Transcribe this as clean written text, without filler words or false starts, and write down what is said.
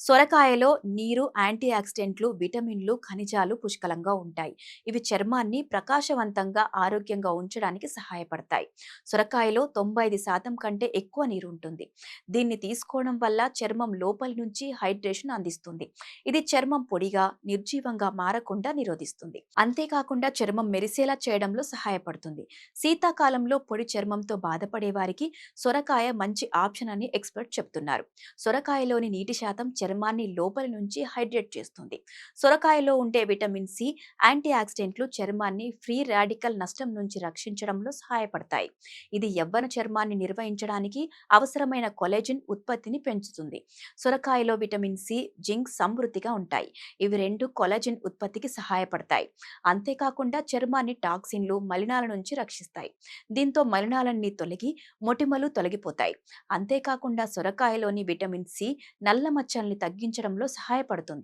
సొరకాయలో నీరు, యాంటీ ఆక్సిడెంట్లు, విటమిన్లు, ఖనిజాలు పుష్కలంగా ఉంటాయి. ఇవి చర్మాన్ని ప్రకాశవంతంగా, ఆరోగ్యంగా ఉంచడానికి సహాయపడతాయి. సొరకాయలో 95% కంటే ఎక్కువ నీరు ఉంటుంది. దీన్ని తీసుకోవడం వల్ల చర్మం లోపలి నుంచి హైడ్రేషన్ అందిస్తుంది. ఇది చర్మం పొడిగా, నిర్జీవంగా మారకుండా నిరోధిస్తుంది. అంతేకాకుండా చర్మం మెరిసేలా చేయడంలో సహాయపడుతుంది. శీతాకాలంలో పొడి చర్మంతో బాధపడే వారికి సొరకాయ మంచి ఆప్షన్ అని ఎక్స్పర్ట్ చెప్తున్నారు. సొరకాయలోని నీటి శాతం చర్మాన్ని లోపలి నుంచి హైడ్రేట్ చేస్తుంది. సొరకాయలో ఉండే విటమిన్ సి, యాంటీ ఆక్సిడెంట్లు చర్మాన్ని ఫ్రీ రాడికల్ నష్టం నుంచి రక్షించడంలో సహాయపడతాయి. ఇది యవ్వన చర్మాన్ని నిర్వహించడానికి అవసరమైన కొలెజిన్ ఉత్పత్తిని పెంచుతుంది. సొరకాయలో విటమిన్ సి, జింక్ సమృద్ధిగా ఉంటాయి. ఇవి రెండు కొలెజిన్ ఉత్పత్తికి సహాయపడతాయి. అంతేకాకుండా చర్మాన్ని టాక్సిన్లు, మలినాల నుంచి రక్షిస్తాయి. దీంతో మలినాలన్నీ తొలగి మొటిమలు తొలగిపోతాయి. అంతేకాకుండా సొరకాయలోని విటమిన్ సి నల్ల మచ్చల్ని తగ్గించడంలో సహాయపడుతుంది.